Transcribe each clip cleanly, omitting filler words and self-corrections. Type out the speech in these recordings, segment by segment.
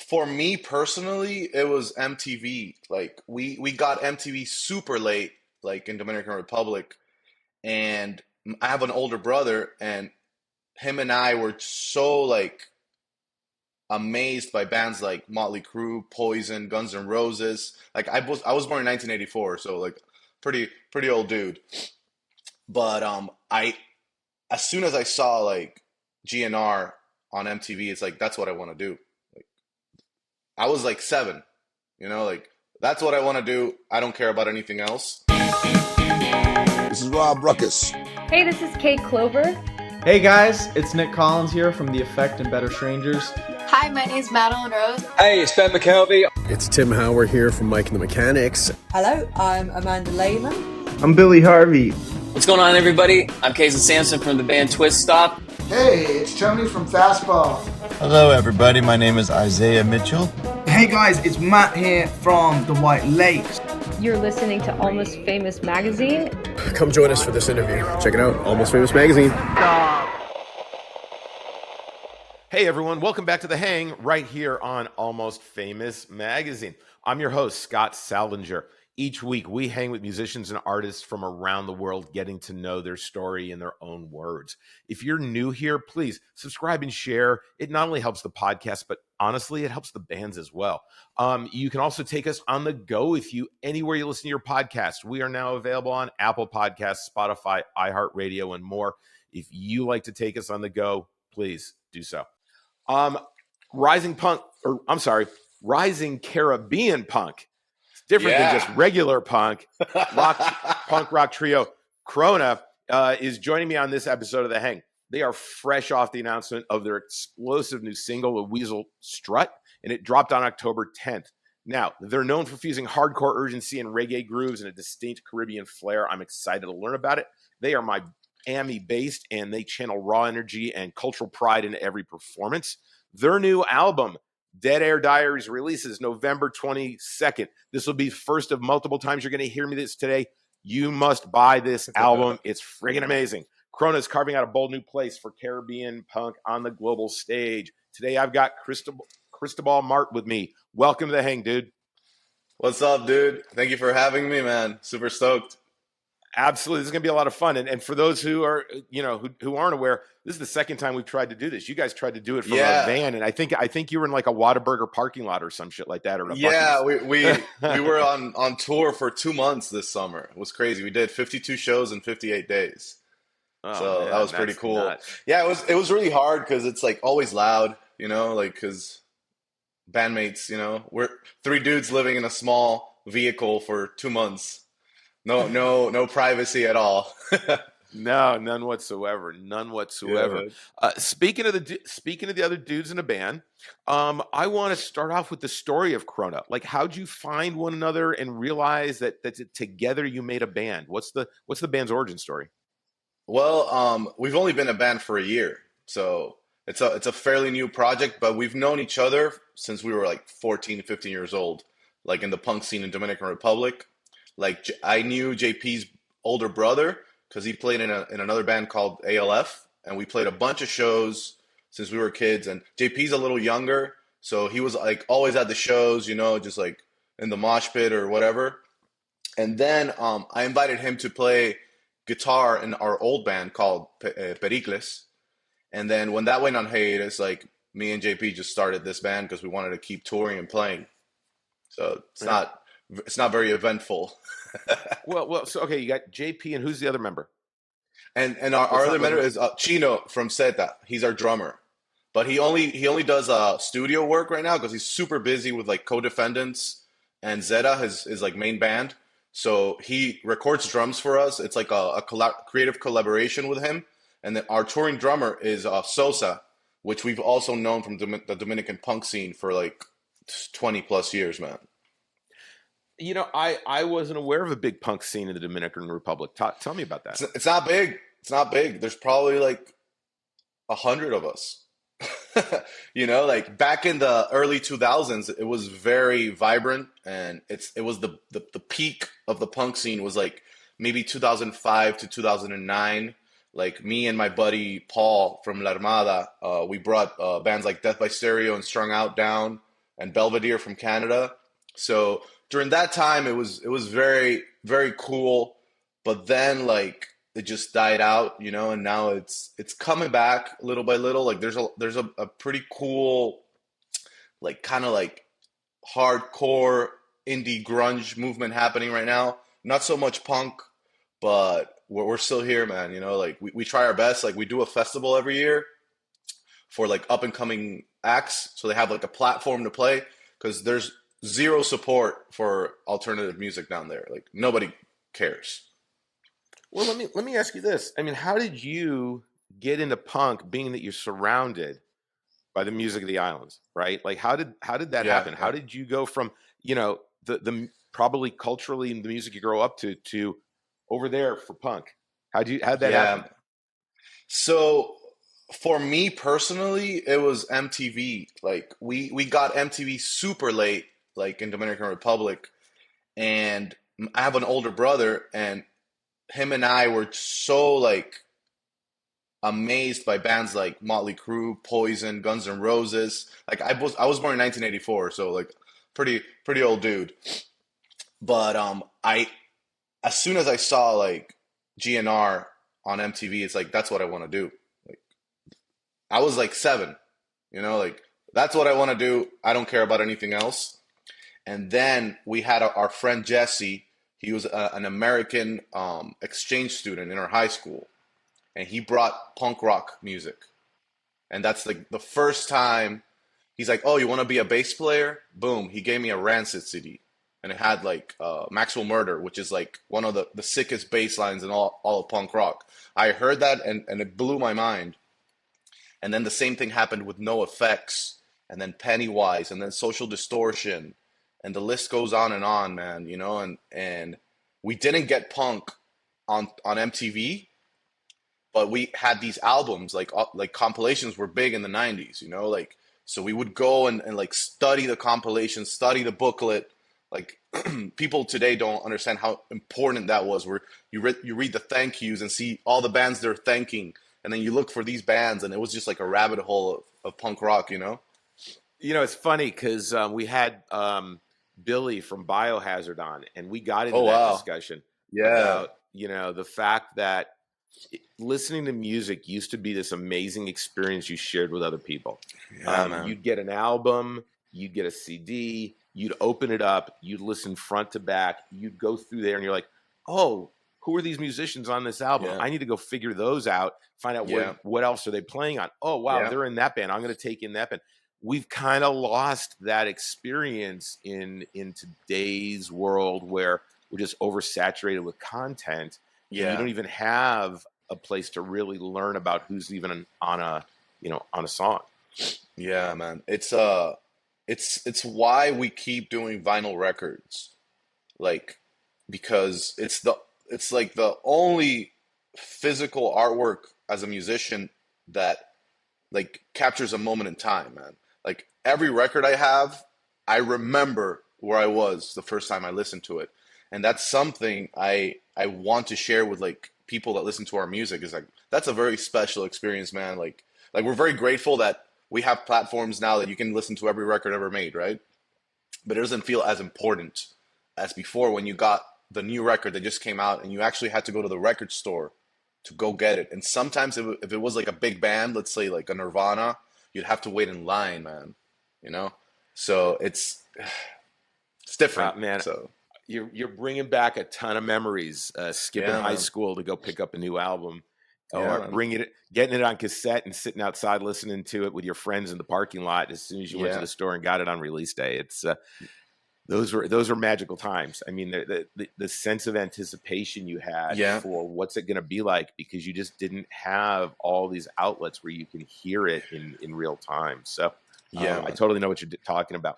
For me personally, it was MTV. Like we got MTV super late, like in Dominican Republic, and I have an older brother, and him and I were so like amazed by bands like Motley Crue, Poison, Guns N' Roses. Like I was born in 1984, so like pretty old dude. But I as soon as I saw like GNR on MTV, it's like that's what I want to do. Like I was like 7, like that's what I want to do. I don't care about anything else. This is Rob Ruckus. Hey, this is Kate Clover. Hey guys, it's Nick Collins here from The Effect and Better Strangers. Hi, my name is Madeline Rose. Hey, it's Ben McKelvey. It's Tim Howard here from Mike and the Mechanics. Hello, I'm Amanda Lehman. I'm Billy Harvey. What's going on, everybody? I'm Casey Sampson from the band Twist Stop. Hey, it's Tony from Fastball. Hello, everybody. My name is Isaiah Mitchell. Hey guys, it's Matt here from the White Lakes. You're listening to Almost Famous Magazine. Come join us for this interview. Check it out, Almost Famous Magazine. Hey everyone, welcome back to The Hang right here on Almost Famous Magazine. I'm your host, Scott Saldinger. Each week we hang with musicians and artists from around the world, getting to know their story in their own words. If you're new here, please subscribe and share. It not only helps the podcast, but honestly, it helps the bands as well. You can also take us on the go with you anywhere you listen to your podcast. We are now available on Apple Podcasts, Spotify, iHeartRadio, and more. If you like to take us on the go, please do so. Rising Caribbean punk. It's different than just regular punk. Punk rock trio KRÖNA is joining me on this episode of The Hang. They are fresh off the announcement of their explosive new single, Weasel Strut, and it dropped on October 10th. Now, they're known for fusing hardcore urgency and reggae grooves and a distinct Caribbean flair. I'm excited to learn about it. They are Miami-based, and they channel raw energy and cultural pride into every performance. Their new album, Dead Air Diaries, releases November 22nd. This will be first of multiple times you're going to hear me this today. You must buy this album. It's friggin' amazing. KRÖNA is carving out a bold new place for Caribbean punk on the global stage. Today, I've got Cristóbal Mart with me. Welcome to The Hang, dude. What's up, dude? Thank you for having me, man. Super stoked. Absolutely. This is going to be a lot of fun. And for those who are, who aren't aware, this is the second time we've tried to do this. You guys tried to do it from a van. And I think you were in like a Whataburger parking lot or some shit like that. Or we were on tour for 2 months this summer. It was crazy. We did 52 shows in 58 days. So that was pretty cool. Nuts. Yeah, it was really hard because it's like always loud, because bandmates, we're 3 dudes living in a small vehicle for 2 months. No privacy at all. No, none whatsoever. None whatsoever. Yeah. Speaking of the other dudes in the band, I want to start off with the story of KRÖNA. Like, how'd you find one another and realize that together you made a band? What's the band's origin story? Well, we've only been a band for a year, so it's a fairly new project. But we've known each other since we were like 14, 15 years old, like in the punk scene in Dominican Republic. Like I knew JP's older brother because he played in another band called ALF, and we played a bunch of shows since we were kids. And JP's a little younger, so he was like always at the shows, just like in the mosh pit or whatever. And then I invited him to play guitar in our old band called Pericles. And then when that went on hiatus, like me and JP just started this band because we wanted to keep touring and playing. So it's not very eventful. well, so okay, you got JP, and who's the other member? And our other member is Chino from Zeta. He's our drummer, but he only does studio work right now because he's super busy with like Co-Defendants and Zeta, his like main band. So he records drums for us. It's like a creative collaboration with him. And then our touring drummer is Sosa, which we've also known from the Dominican punk scene for like 20 plus years, man. I wasn't aware of a big punk scene in the Dominican Republic. Tell me about that. It's not big. It's not big. There's probably like 100 of us. Like back in the early 2000s, it was very vibrant, and it was the peak of the punk scene was like maybe 2005 to 2009. Like me and my buddy Paul from La Armada, we brought bands like Death by Stereo and Strung Out down. and Belvedere from Canada. So during that time, it was very very cool. But then like it just died out, and now it's coming back little by little. Like there's a pretty cool like kind of like hardcore indie grunge movement happening right now. Not so much punk, but we're still here, man. Like we try our best. Like we do a festival every year for like up and coming acts, so they have like a platform to play because there's zero support for alternative music down there. Like nobody cares. Well, let me ask you this. I mean, how did you get into punk, being that you're surrounded by the music of the islands, right? Like how did that happen? How did you go from, the probably culturally the music you grow up to over there for punk? How'd that happen? So for me personally, it was MTV. Like we got MTV super late, like in Dominican Republic, and I have an older brother, and him and I were so like amazed by bands like Motley Crue, Poison, Guns N' Roses. Like I was born in 1984, so like pretty old dude. But I as soon as I saw like GNR on MTV, it's like that's what I want to do. Like I was like 7, like that's what I want to do. I don't care about anything else. And then we had our friend Jesse. He was an American exchange student in our high school, and he brought punk rock music. And that's like the first time he's like, "Oh, you want to be a bass player?" Boom. He gave me a Rancid CD, and it had like Maxwell Murder, which is like one of the sickest bass lines in all of punk rock. I heard that, and it blew my mind. And then the same thing happened with NOFX, and then Pennywise, and then Social Distortion. And the list goes on, man, and we didn't get punk on MTV, but we had these albums, like compilations were big in the 90s, like, so we would go and like study the compilations, study the booklet. Like people today don't understand how important that was, where you read the thank yous and see all the bands they're thanking, and then you look for these bands, and it was just like a rabbit hole of punk rock, It's funny because we had Billy from Biohazard on, and we got into that discussion about, the fact that listening to music used to be this amazing experience you shared with other people. You'd get an album, you'd get a CD, you'd open it up, you'd listen front to back, you'd go through there and you're like, oh, who are these musicians on this album? I need to go figure those out, find out what else are they playing on. Oh, wow, they're in that band. I'm going to take in that band. We've kind of lost that experience in today's world where we're just oversaturated with content. And you don't even have a place to really learn about who's even on a song. Yeah, man. It's why we keep doing vinyl records. Like, because it's like the only physical artwork as a musician that like captures a moment in time, man. Like every record I have, I remember where I was the first time I listened to it. And that's something I want to share with like people that listen to our music. Is like that's a very special experience, man. Like we're very grateful that we have platforms now that you can listen to every record ever made, right? But it doesn't feel as important as before when you got the new record that just came out and you actually had to go to the record store to go get it. And sometimes if it was like a big band, let's say like a Nirvana, you'd have to wait in line, man. So it's different, man. So you're bringing back a ton of memories. Skipping high school to go pick up a new album, or getting it on cassette and sitting outside listening to it with your friends in the parking lot as soon as you went to the store and got it on release day. It's those were magical times. I mean, the sense of anticipation you had for what's it going to be like, because you just didn't have all these outlets where you can hear it in real time. So I totally know what you're talking about.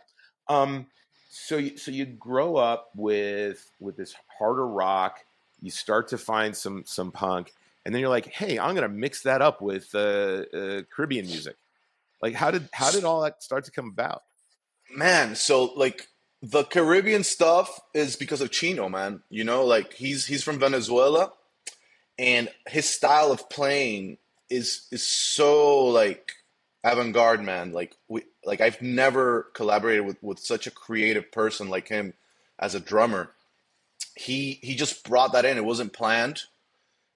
So you grow up with this harder rock. You start to find some punk, and then you're like, hey, I'm going to mix that up with Caribbean music. Like, how did all that start to come about? Man, so like the Caribbean stuff is because of Chino, man. Like he's from Venezuela, and his style of playing is so like avant-garde, man. Like I've never collaborated with such a creative person like him as a drummer. He just brought that in. It wasn't planned,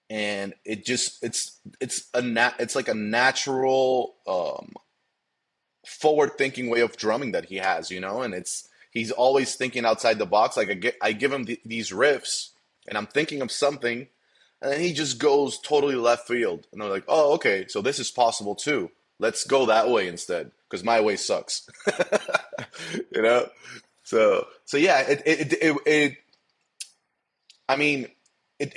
and it's like a natural forward thinking way of drumming that he has, and he's always thinking outside the box. Like I give him these riffs, and I'm thinking of something, and then he just goes totally left field, and I'm like, oh, okay, so this is possible too. Let's go that way instead, because my way sucks. you know. So yeah, it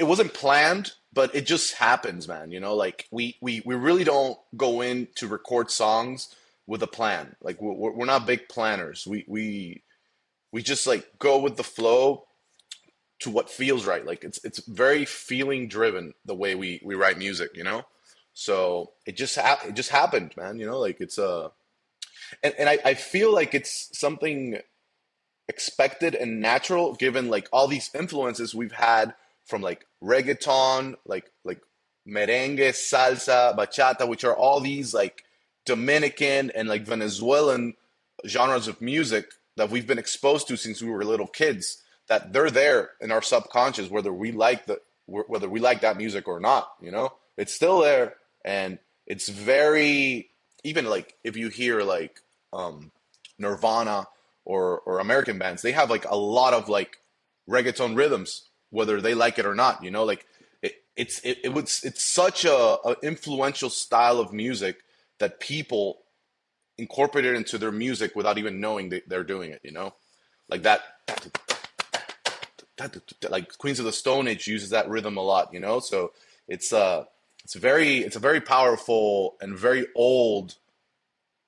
wasn't planned, but it just happens, man. Like we really don't go in to record songs with a plan. Like we're not big planners. We just like go with the flow to what feels right. Like it's very feeling driven the way we write music, So it just happened, man. Like it's and I feel like it's something expected and natural given like all these influences we've had from like reggaeton, like merengue, salsa, bachata, which are all these like Dominican and like Venezuelan genres of music that we've been exposed to since we were little kids, that they're there in our subconscious, whether we like that music or not, it's still there. And it's very, even like if you hear like Nirvana or American bands, they have like a lot of like reggaeton rhythms, whether they like it or not, like it's such a influential style of music that people incorporate it into their music without even knowing they're doing it, like that, like Queens of the Stone Age uses that rhythm a lot, so it's a very powerful and very old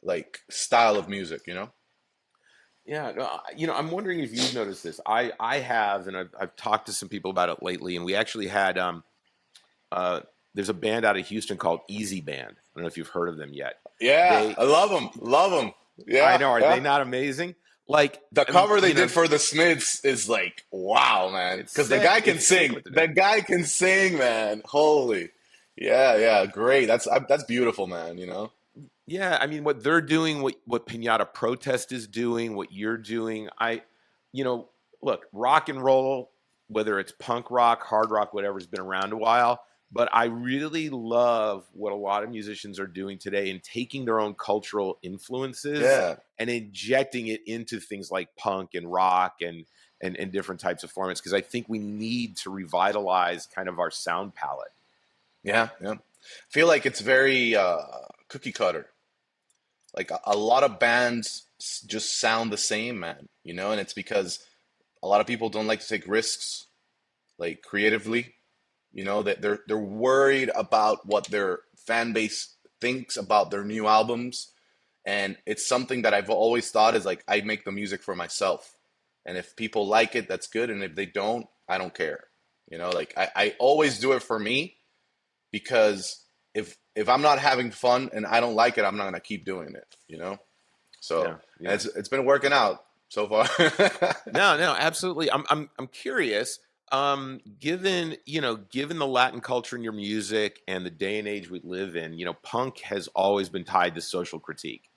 like style of music, Yeah, no, I'm wondering if you've noticed this. I have, and I've talked to some people about it lately, and we actually had there's a band out of Houston called Easy Band. I don't know if you've heard of them yet. Yeah, I love them. Yeah, I know. Are they not amazing? Like the cover they did for the Smiths is like, wow, man, because the guy can sing. The guy can sing, man. Holy, yeah, great. That's beautiful, man. Yeah, I mean, what they're doing, what Pinata Protest is doing, what you're doing, look, rock and roll, whether it's punk rock, hard rock, whatever, has been around a while. But I really love what a lot of musicians are doing today and taking their own cultural influences and injecting it into things like punk and rock and different types of formats, because I think we need to revitalize kind of our sound palette. Yeah. I feel like it's very cookie cutter. Like a lot of bands just sound the same, man, and it's because a lot of people don't like to take risks, like creatively, that they're worried about what their fan base thinks about their new albums. And it's something that I've always thought is like, I make the music for myself. And if people like it, that's good. And if they don't, I don't care. Like I always do it for me, because if I'm not having fun and I don't like it, I'm not going to keep doing it, So yeah. It's been working out so far. No, absolutely. I'm curious, given the Latin culture in your music and the day and age we live in, punk has always been tied to social critique.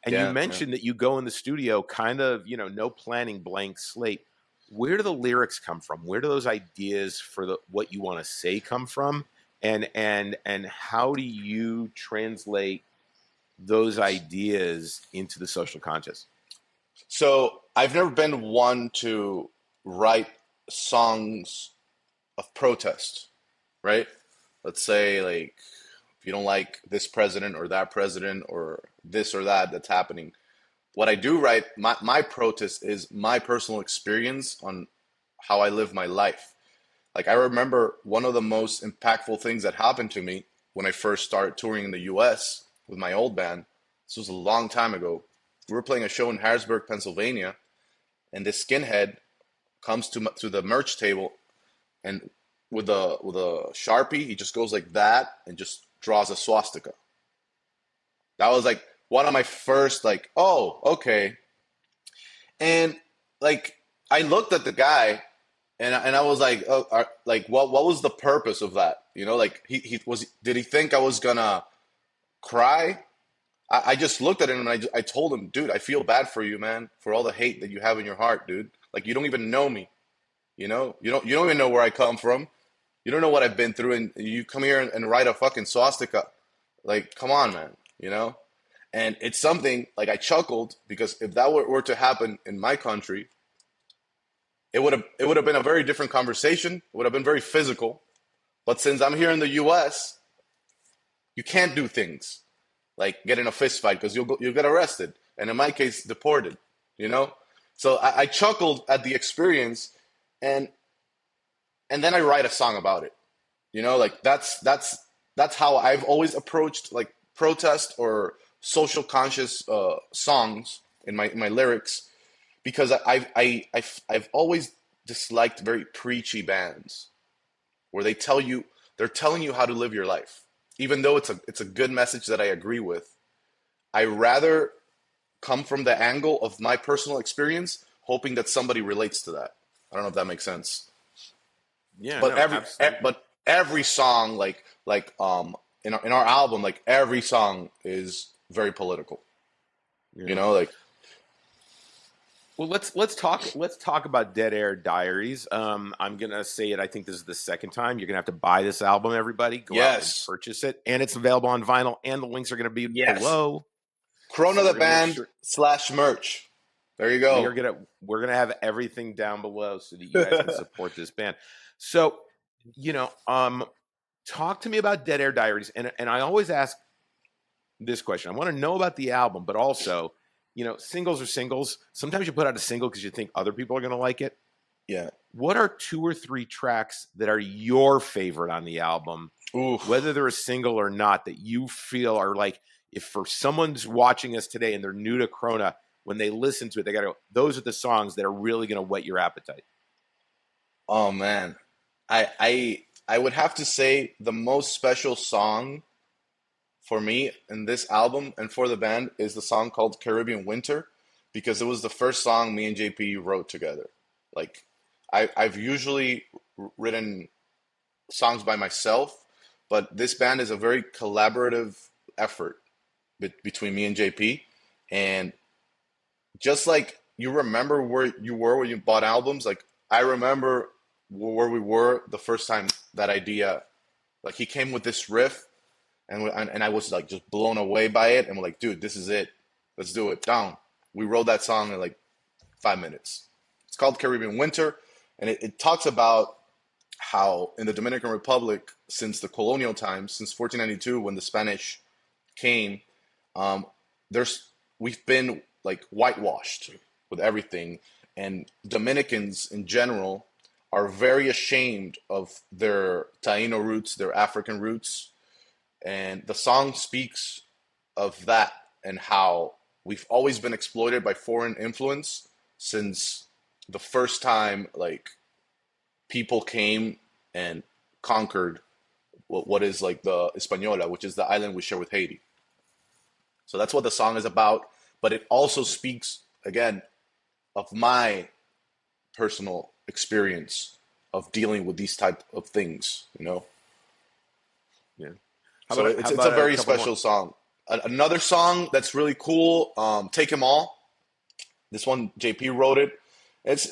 And you mentioned that you go in the studio kind of, no planning, blank slate. Where do the lyrics come from? Where do those ideas for what you want to say come from? And how do you translate those ideas into the social conscious? So I've never been one to write songs of protest, right? Let's say like, if you don't like this president or that president or this or that that's happening, what I do write, my protest is my personal experience on how I live my life. Like I remember one of the most impactful things that happened to me when I first started touring in the US with my old band. This was a long time ago. We were playing a show in Harrisburg, Pennsylvania, and this skinhead comes to the merch table, and with a Sharpie, he just goes like that and just draws a swastika. That was like one of my first like, oh, okay. And like I looked at the guy and I was like, oh, like what was the purpose of that? Like he did he think I was gonna cry? I just looked at him and I told him, dude, I feel bad for you, man, for all the hate that you have in your heart, dude. Like, you don't even know me, you know? You don't even know where I come from. You don't know what I've been through, and you come here and write a fucking swastika. Like, come on, man, you know? And it's something, like, I chuckled because if that were to happen in my country, it would have been a very different conversation. It would have been very physical. But since I'm here in the U.S., you can't do things like get in a fist fight because you'll get arrested, and in my case, deported. You know, so I chuckled at the experience, and then I write a song about it. You know, like that's how I've always approached like protest or social conscious songs in my lyrics, because I've always disliked very preachy bands where they're telling you how to live your life, even though it's a good message that I agree with. I rather come from the angle of my personal experience, hoping that somebody relates to that. I don't know if that makes sense. Yeah, But no, every song, like in our album, like every song is very political. yeah. You know, like. Well, let's talk about Dead Air Diaries. I'm gonna say it. I think this is the second time you're gonna have to buy this album. Everybody, go out and purchase it, and it's available on vinyl. And the links are gonna be below. KRÖNA the band / merch. There you go. We're gonna have everything down below so that you guys can support this band. So, talk to me about Dead Air Diaries, and I always ask this question. I want to know about the album, but also, singles are singles. Sometimes you put out a single because you think other people are gonna like it. Yeah. What are 2 or 3 tracks that are your favorite on the album, whether they're a single or not, that you feel are like, if for someone's watching us today and they're new to KRÖNA, when they listen to it, they got to go, those are the songs that are really going to whet your appetite? Oh, man. I would have to say the most special song for me in this album and for the band is the song called Caribbean Winter, because it was the first song me and JP wrote together. Like, I've usually written songs by myself, but this band is a very collaborative effort between me and JP. And just like you remember where you were when you bought albums, like I remember where we were the first time that idea, like he came with this riff, and I was like just blown away by it, and we're like, dude, this is it, let's do it. Down. We wrote that song in like 5 minutes. It's called Caribbean Winter, and it talks about how in the Dominican Republic, since the colonial times, since 1492 when the Spanish came, we've been like whitewashed with everything, and Dominicans in general are very ashamed of their Taino roots, their African roots, and the song speaks of that and how we've always been exploited by foreign influence since the first time like people came and conquered what is like the Hispaniola, which is the island we share with Haiti. So that's what the song is about, but it also speaks again of my personal experience of dealing with these type of things, Yeah. So it's a very special song. Another song that's really cool, Take 'Em All. This one JP wrote it. It's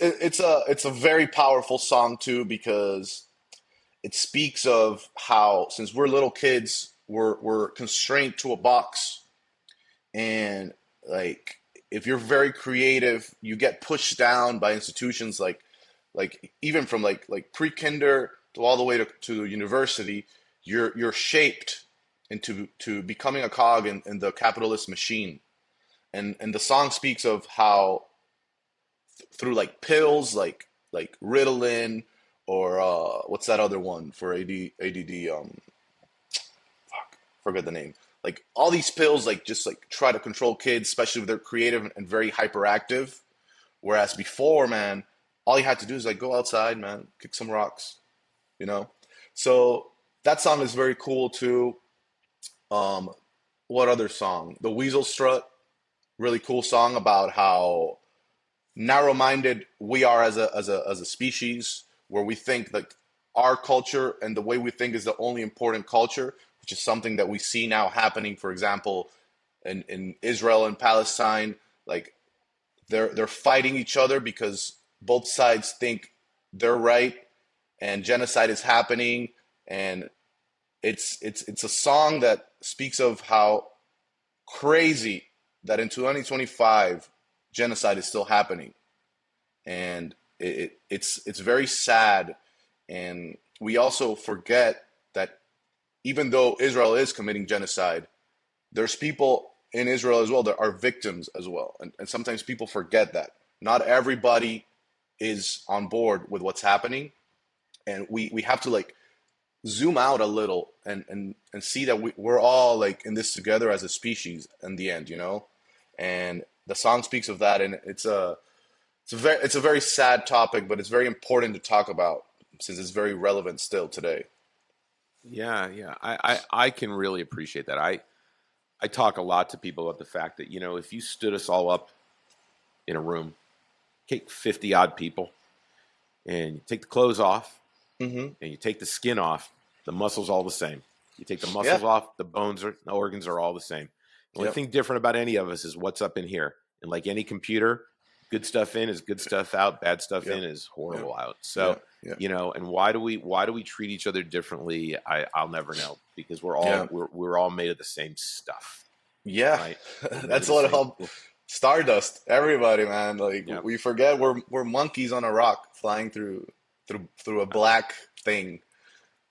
a very powerful song too, because it speaks of how since we're little kids, we're constrained to a box, and like if you're very creative, you get pushed down by institutions like even from like pre-kinder to all the way to university. You're shaped into becoming a cog in the capitalist machine, and the song speaks of how through like pills like Ritalin or what's that other one for ADD, forget the name, like all these pills like just like try to control kids, especially if they're creative and very hyperactive, whereas before, man, all you had to do is like go outside, man, kick some rocks, so that song is very cool too. What other song? The Weasel Strut, really cool song about how narrow-minded we are as a species, where we think that our culture and the way we think is the only important culture, which is something that we see now happening, for example, in Israel and Palestine, like they're fighting each other because both sides think they're right and genocide is happening. And it's a song that speaks of how crazy that in 2025 genocide is still happening, and it's very sad. And we also forget that even though Israel is committing genocide, there's people in Israel as well that are victims as well, and sometimes people forget that not everybody is on board with what's happening, and we have to like zoom out a little and see that we're all like in this together as a species in the end, you know. And the song speaks of that, and it's a very sad topic, but it's very important to talk about since it's very relevant still today. Yeah. I can really appreciate that. I talk a lot to people about the fact that, you know, if you stood us all up in a room, take 50 odd people, and you take the clothes off, and you take the skin off, the muscles all the same. You take the muscles off, the organs are all the same. The only thing different about any of us is what's up in here. And like any computer, good stuff in is good stuff out, bad stuff in is horrible out. So, you know, and why do we treat each other differently? I'll never know, because we're all made of the same stuff. Yeah. Right? That's what helped Stardust. Everybody, man. Like we forget we're monkeys on a rock flying through a black thing.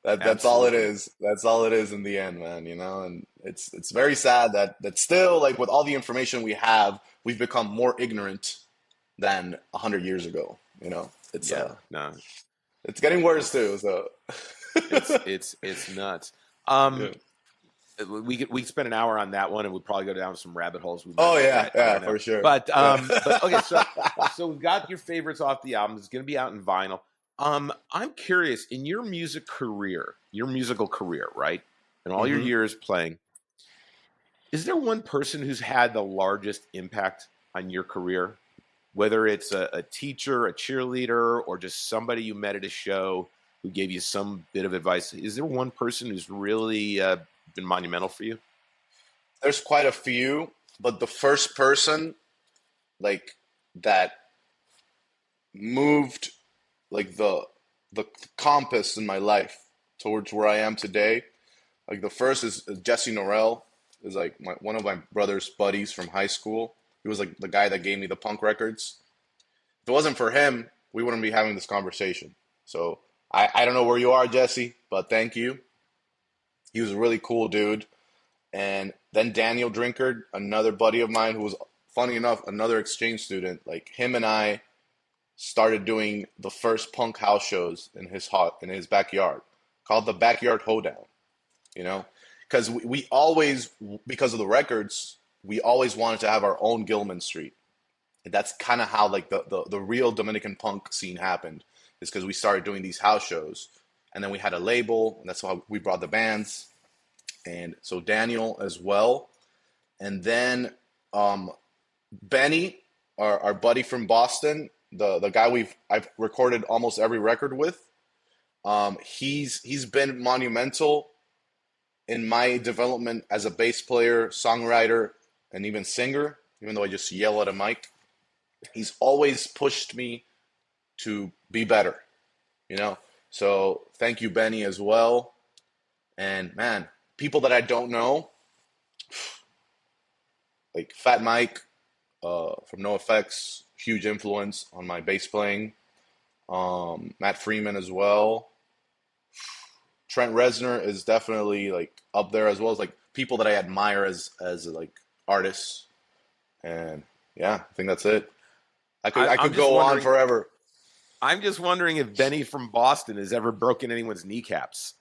That's all it is. That's all it is in the end, man, you know. And it's very sad that still, like, with all the information we have, we've become more ignorant than 100 years ago, you know. It's it's getting worse too, so it's nuts. We could spend an hour on that one, and we'd probably go down some rabbit holes. For sure. But okay, so we've got your favorites off the album. It's going to be out in vinyl. I'm curious, in your musical career, right, and all your years playing, is there one person who's had the largest impact on your career? Whether it's a teacher, a cheerleader, or just somebody you met at a show who gave you some bit of advice. Is there one person who's really been monumental for you? There's quite a few, but the first person, like, that moved like the compass in my life towards where I am today. Like, the first is Jesse Norell, is like one of my brother's buddies from high school. He was like the guy that gave me the punk records. If it wasn't for him, we wouldn't be having this conversation. So I don't know where you are, Jesse, but thank you. He was a really cool dude. And then Daniel Drinkard, another buddy of mine who was, funny enough, another exchange student. Like, him and I started doing the first punk house shows in his backyard, called the Backyard Hoedown, you know? Because we always, because of the records, we always wanted to have our own Gilman Street. And that's kind of how, like, the real Dominican punk scene happened, is because we started doing these house shows. And then we had a label, and that's how we brought the bands. And so Daniel as well. And then Benny, our buddy from Boston, the guy I've recorded almost every record with, he's been monumental in my development as a bass player, songwriter, and even singer, even though I just yell at a mic. He's always pushed me to be better, you know? So thank you, Benny, as well. And, man, people that I don't know, like Fat Mike from NOFX, huge influence on my bass playing. Matt Freeman as well. Trent Reznor is definitely, like, up there, as well as, like, people that I admire as like artists. And yeah, I think that's it. I could go on forever. I'm just wondering if Benny from Boston has ever broken anyone's kneecaps.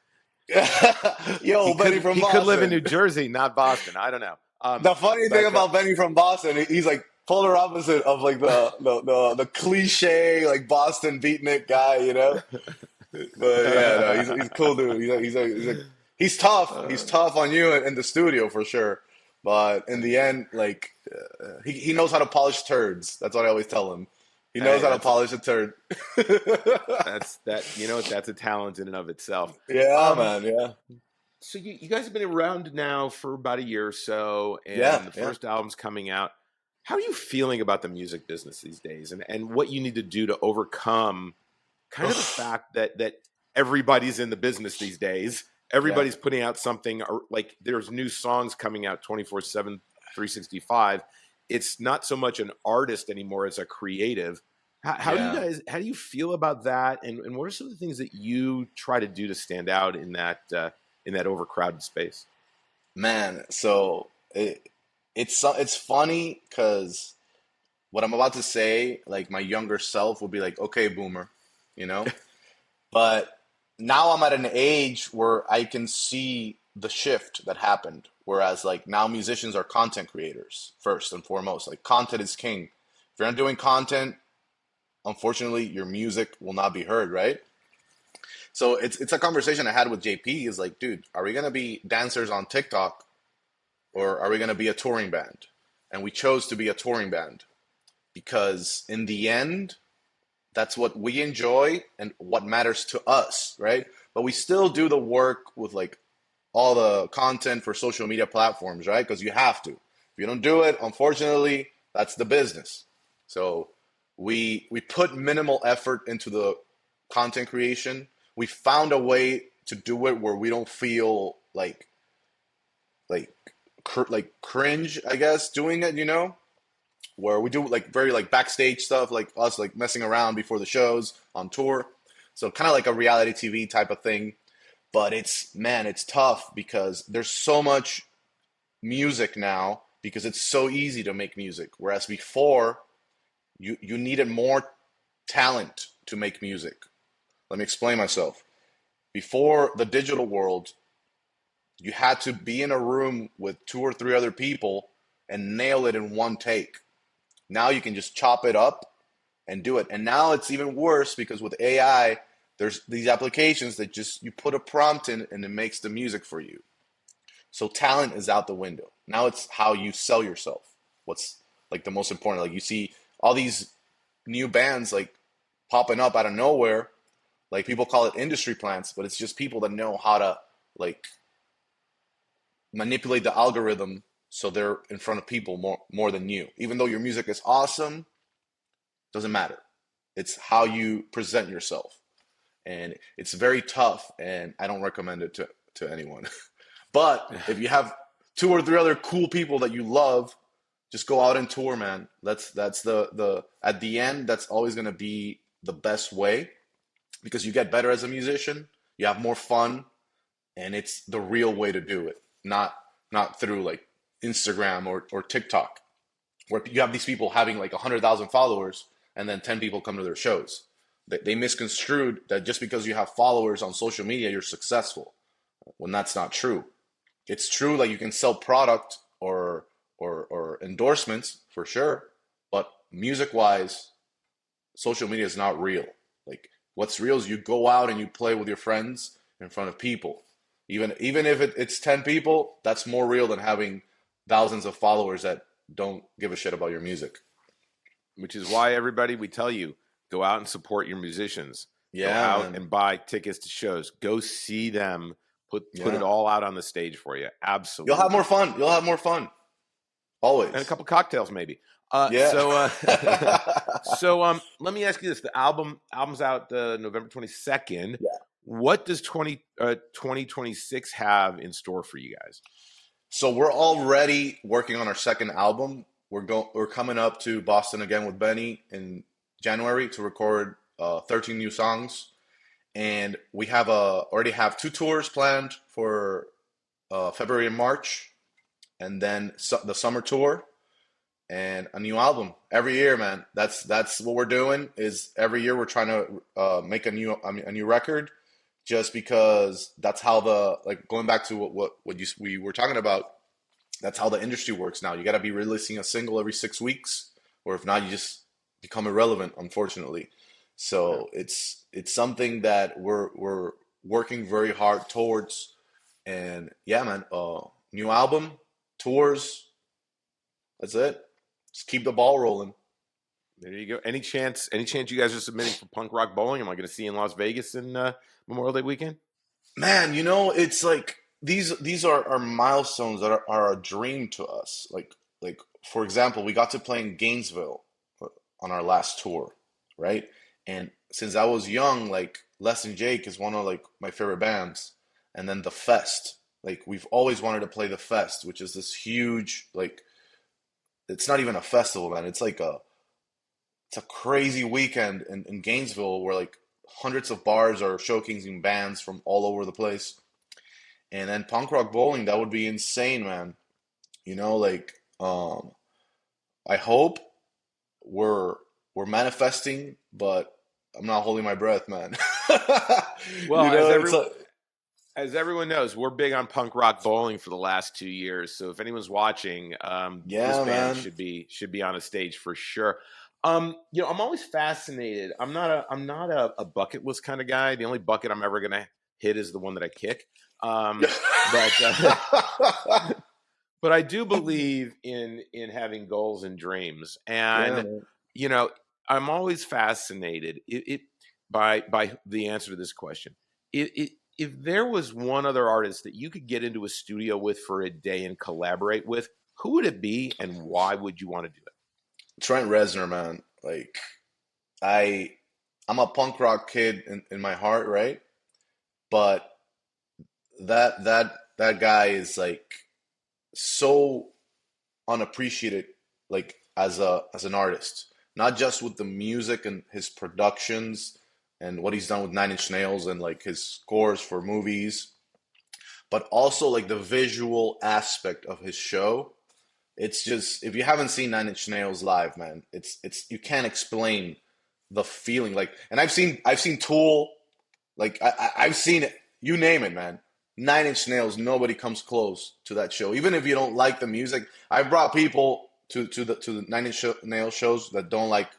Benny from Boston. He could live in New Jersey, not Boston. I don't know. The funny thing about Benny from Boston, he's like polar opposite of, like, the cliche, like, Boston beatnik guy, you know. But yeah, no, he's a cool dude. He's tough. He's tough on you in the studio for sure. But in the end, like, he knows how to polish turds. That's what I always tell him. He knows how to polish a turd. That's a talent in and of itself. Yeah, man. Yeah. So you guys have been around now for about a year or so, and the first album's coming out. How are you feeling about the music business these days, and what you need to do to overcome kind of the fact that everybody's in the business these days? Everybody's putting out something, or like there's new songs coming out 24/7, 365. It's not so much an artist anymore as a creative. How do you feel about that? And what are some of the things that you try to do to stand out in that overcrowded space? Man, so it's funny because what I'm about to say, like my younger self would be like, okay, boomer, but now I'm at an age where I can see the shift that happened. Whereas like now musicians are content creators first and foremost. Like content is king. If you're not doing content, unfortunately, your music will not be heard, right? So it's a conversation I had with JP. Is like, dude, are we gonna be dancers on TikTok, or are we gonna be a touring band? And we chose to be a touring band because in the end, that's what we enjoy and what matters to us, right? But we still do the work with like all the content for social media platforms, right? Because you have to. If you don't do it, unfortunately, that's the business. So we put minimal effort into the content creation. We found a way to do it where we don't feel like cringe, I guess, doing it, where we do like very like backstage stuff, like us like messing around before the shows on tour. So kind of like a reality TV type of thing. But it's tough because there's so much music now because it's so easy to make music. Whereas before, you needed more talent to make music. Let me explain myself. Before the digital world, you had to be in a room with 2 or 3 other people and nail it in one take. Now you can just chop it up and do it. And now it's even worse because with AI, there's these applications that just you put a prompt in and it makes the music for you. So talent is out the window. Now it's how you sell yourself. What's like the most important. Like you see all these new bands like popping up out of nowhere. Like people call it industry plants, but it's just people that know how to like manipulate the algorithm so they're in front of people more than you. Even though your music is awesome, doesn't matter. It's how you present yourself. And it's very tough, and I don't recommend it to anyone. But if you have 2 or 3 other cool people that you love, just go out and tour, man. That's the at the end, that's always going to be the best way because you get better as a musician, you have more fun, and it's the real way to do it. Not through like Instagram or TikTok, where you have these people having like 100,000 followers and then 10 people come to their shows. They misconstrued that just because you have followers on social media, you're successful, when that's not true. It's true that you can sell product or endorsements for sure, but music-wise, social media is not real. Like what's real is you go out and you play with your friends in front of people. Even if it's 10 people, that's more real than having thousands of followers that don't give a shit about your music. Which is why everybody, we tell you, go out and support your musicians. Yeah, go out and buy tickets to shows. Go see them. Put it all out on the stage for you. Absolutely. You'll have more fun. Always. And a couple cocktails maybe. So let me ask you this. The album's out November 22nd. Yeah. What does 2026 have in store for you guys? So we're already working on our second album. We're coming up to Boston again with Benny in January to record 13 new songs, and we already have 2 tours planned for February and March, and then the summer tour, and a new album every year, man. That's what we're doing. Is every year we're trying to make a new record, just because that's how going back to what we were talking about. That's how the industry works now. You got to be releasing a single every 6 weeks, or if not, you just become irrelevant, unfortunately. So it's something that we're working very hard towards. And yeah, man, new album, tours. That's it. Just keep the ball rolling. There you go. Any chance you guys are submitting for Punk Rock Bowling? Am I going to see you in Las Vegas in Memorial Day weekend? Man, it's like these are milestones that are a dream to us. Like for example, we got to play in Gainesville on our last tour, right? And since I was young, like Less Than Jake is one of like my favorite bands. And then the Fest, like we've always wanted to play the Fest, which is this huge like it's not even a festival, man. It's a crazy weekend in Gainesville where like hundreds of bars are showcasing bands from all over the place. And then punk rock bowling, that would be insane, man. You know, like I hope we're manifesting, but I'm not holding my breath, man. Well, you know, as everyone knows, we're big on punk rock bowling for the last 2 years. So if anyone's watching, this band man. should be on a stage for sure. You know, I'm always fascinated. I'm not a bucket list kind of guy. The only bucket I'm ever gonna hit is the one that I kick. But I do believe in having goals and dreams, and you know, I'm always fascinated by the answer to this question. If there was one other artist that you could get into a studio with for a day and collaborate with, who would it be, and why would you want to do it? Trent Reznor, man. Like I'm a punk rock kid in my heart, right? But that guy is like so unappreciated, like as an artist. Not just with the music and his productions and what he's done with Nine Inch Nails and like his scores for movies, but also like the visual aspect of his show. It's just, if you haven't seen Nine Inch Nails live, man, it's you can't explain the feeling. Like, and I've seen Tool, like I've seen it, you name it, man. Nine Inch Nails, nobody comes close to that show. Even if you don't like the music, I've brought people to the Nine Inch Nails shows that don't like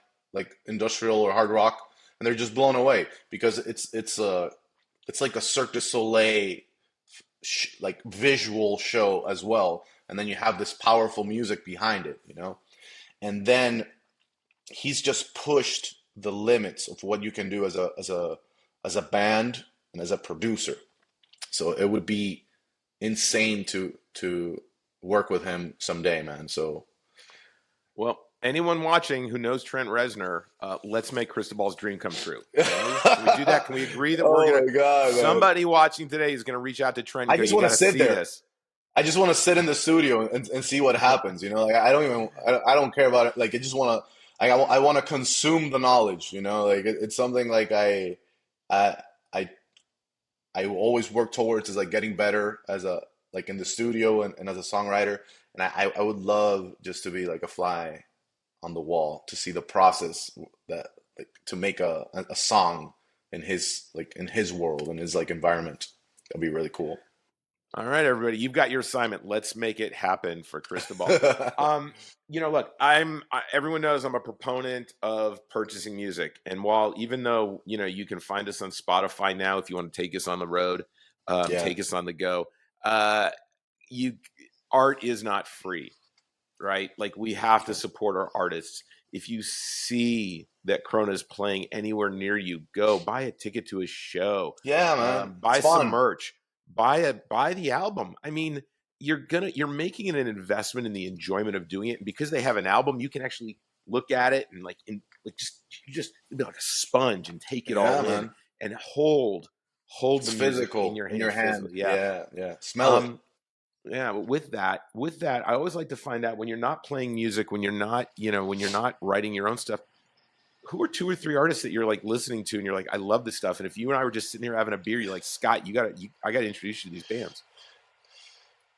industrial or hard rock, and they're just blown away because it's like a Cirque du Soleil like visual show as well, and then you have this powerful music behind it, you know. And then he's just pushed the limits of what you can do as a band and as a producer. So it would be insane to work with him someday, man. So, well, anyone watching who knows Trent Reznor, let's make Cristobal's dream come true. Okay? Can we do that? Can we agree that we're going to? Somebody watching today is going to reach out to Trent. I just want to sit there. This. I just want to sit in the studio and see what happens. You know, like I don't care about it. Like I just want to. I want to consume the knowledge. You know, like it's something like I always work towards is like getting better as a like in the studio and as a songwriter. And I would love just to be like a fly on the wall to see the process that like to make a song in his world, in his like environment. That'd be really cool. All right, everybody, you've got your assignment. Let's make it happen for Cristobal. You know, look, everyone knows I'm a proponent of purchasing music. And while, even though, you know, you can find us on Spotify now, if you want to take us on the road, take us on the go, art is not free, right? Like we have to support our artists. If you see that KRÖNA is playing anywhere near you, go buy a ticket to a show. Yeah, man. Buy some merch. Buy the album. I mean, you're making an investment in the enjoyment of doing it. And because they have an album, you can actually look at it and just be like a sponge and take it all in and hold the physical in your hand. Yeah. Smell it. Yeah, but with that, I always like to find out when you're not playing music, when you're not writing your own stuff, who are 2 or 3 artists that you're like listening to and you're like, I love this stuff. And if you and I were just sitting here having a beer, you're like, Scott, I got to introduce you to these bands.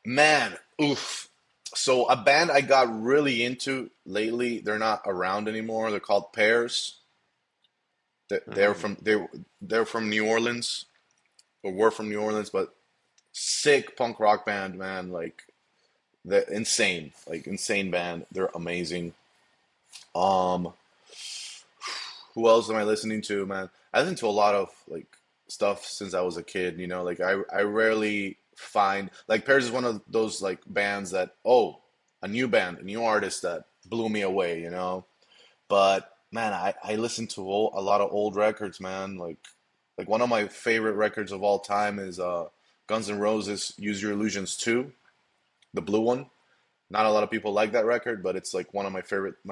Man, oof. So a band I got really into lately, they're not around anymore. They're called Pears. They're from New Orleans, or were from New Orleans, but sick punk rock band, man. Like they're insane band. They're amazing. Who else am I listening to, man? I listen to a lot of like stuff since I was a kid, you know, like I rarely find like Pears is one of those like bands that a new artist that blew me away, you know. But man, I listen to a lot of old records, man. Like one of my favorite records of all time is Guns N' Roses Use Your Illusions 2, the blue one. Not a lot of people like that record, but it's like one of my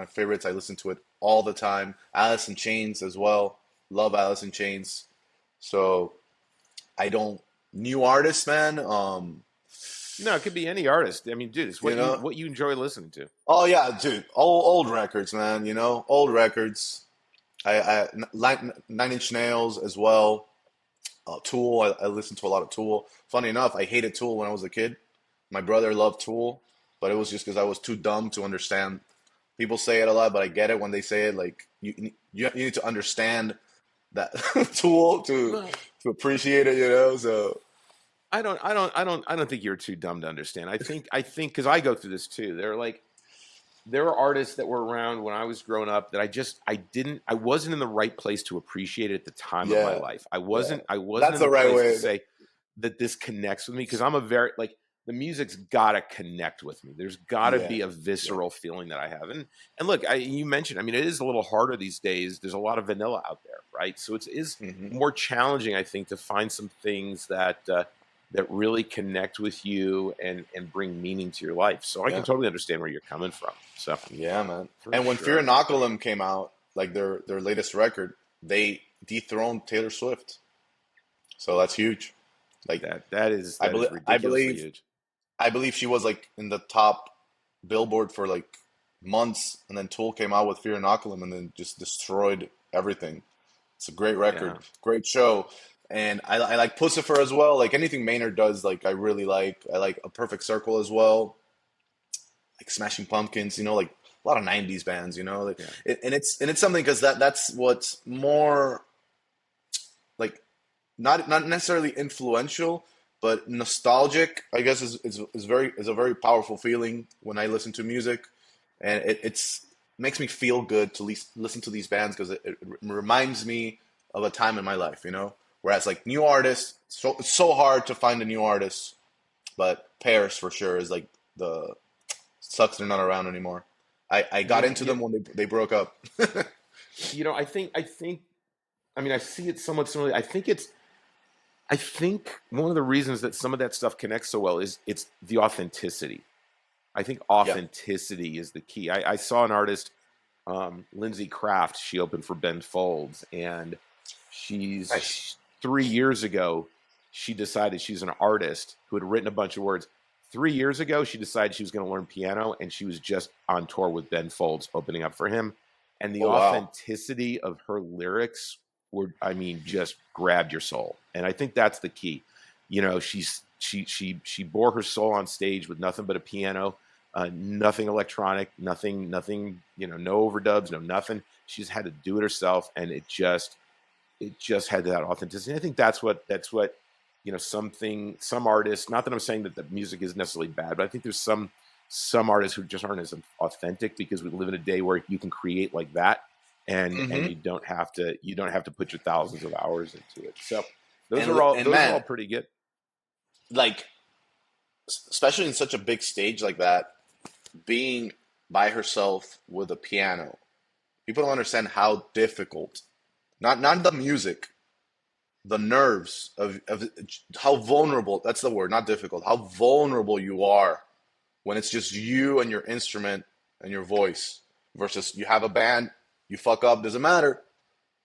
favorites. I listen to it all the time. Alice in Chains as well. Love Alice in Chains. So I don't new artists, man. No, it could be any artist. I mean, dude, it's what you enjoy listening to. Oh yeah, dude. Old records, man. Old records. I 9 Inch Nails as well. Tool. I listen to a lot of Tool. Funny enough, I hated Tool when I was a kid. My brother loved Tool, but it was just because I was too dumb to understand. People say it a lot, but I get it when they say it. Like you need to understand that Tool to appreciate it. So I don't think you're too dumb to understand. I think because I go through this too. There are artists that were around when I was growing up that I wasn't in the right place to appreciate it at the time of my life. I wasn't That's in the right place way to say that this connects with me, because I'm a very the music's gotta connect with me. There's gotta be a visceral feeling that I have. And look, you mentioned, I mean, it is a little harder these days. There's a lot of vanilla out there, right? So it is more challenging, I think, to find some things that really connect with you and bring meaning to your life. So I can totally understand where you're coming from. So yeah, man. And when Fear Inoculum came out, like their latest record, they dethroned Taylor Swift. So that's huge. Like that is ridiculously huge. I believe she was like in the top Billboard for like months, and then Tool came out with Fear Inoculum and then just destroyed everything. It's a great record, great show. And I like Puscifer as well. Like anything Maynard does, like I really like. I like A Perfect Circle as well. Like Smashing Pumpkins, like a lot of '90s bands, and it's something because that's what's more like not necessarily influential, but nostalgic. I guess is a very powerful feeling when I listen to music, and it's makes me feel good to listen to these bands because it reminds me of a time in my life, Whereas like new artists, it's so hard to find a new artist, but Paris for sure is like sucks they're not around anymore. I got into them when they broke up. I think I mean I see it somewhat similarly. I think one of the reasons that some of that stuff connects so well is it's the authenticity. I think authenticity is the key. I saw an artist, Lindsay Kraft. She opened for Ben Folds, and she's 3 years ago, she decided she's an artist who had written a bunch of words. 3 years ago, she decided she was going to learn piano, and she was just on tour with Ben Folds, opening up for him. And the authenticity of her lyrics just grabbed your soul. And I think that's the key. She bore her soul on stage with nothing but a piano, nothing electronic, nothing, no overdubs, no nothing. She's had to do it herself, and it just had that authenticity. I think that's what some artists, not that I'm saying that the music is necessarily bad, but I think there's some artists who just aren't as authentic because we live in a day where you can create like that and you don't have to put your thousands of hours into it. So those are all pretty good. Like, especially in such a big stage like that, being by herself with a piano, people don't understand how difficult, not the music, the nerves of how vulnerable, that's the word, not difficult, how vulnerable you are when it's just you and your instrument and your voice versus you have a band, you fuck up, doesn't matter.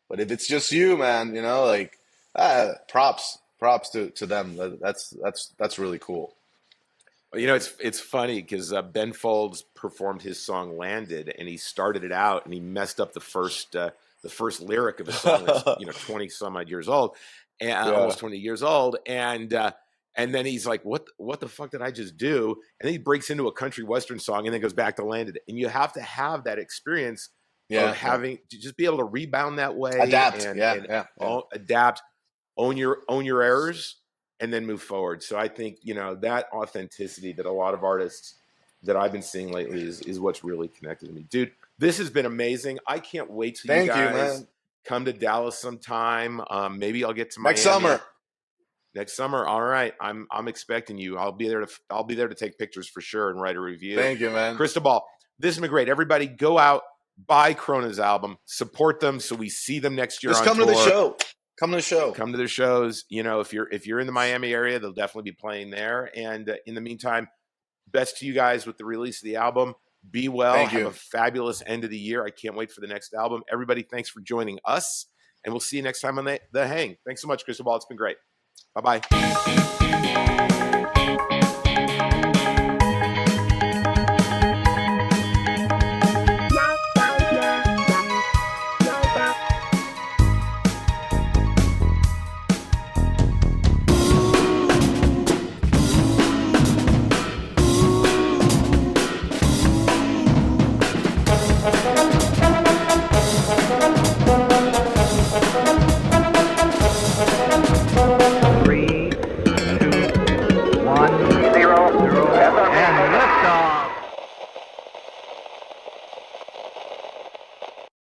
But if it's just you, man, props to them. That's really cool. Well, it's funny because Ben Folds performed his song "Landed," and he started it out and he messed up the first lyric of a song that's 20 some odd years old, and almost 20 years old, and then he's like, what the fuck did I just do? And then he breaks into a country western song and then goes back to "Landed," and you have to have that experience of having to just be able to rebound that way, adapt, adapt, own your errors, and then move forward. So I think that authenticity that a lot of artists that I've been seeing lately is what's really connected to me, dude. This has been amazing. I can't wait till you guys come to Dallas sometime. Maybe I'll get to Miami next summer. All right, I'm expecting you. I'll be there to take pictures for sure and write a review. Thank you, man. Cristóbal, this has been great. Everybody, go out, buy KRÖNA's album, support them so we see them next year. Just on come tour. to the show. Come to the show. Come to the shows. You know, if you're in the Miami area, they'll definitely be playing there. And in the meantime, best to you guys with the release of the album. Be well. Thank you. Have a fabulous end of the year. I can't wait for the next album. Everybody, thanks for joining us. And we'll see you next time on the Hang. Thanks so much, Cristóbal. It's been great. Bye-bye.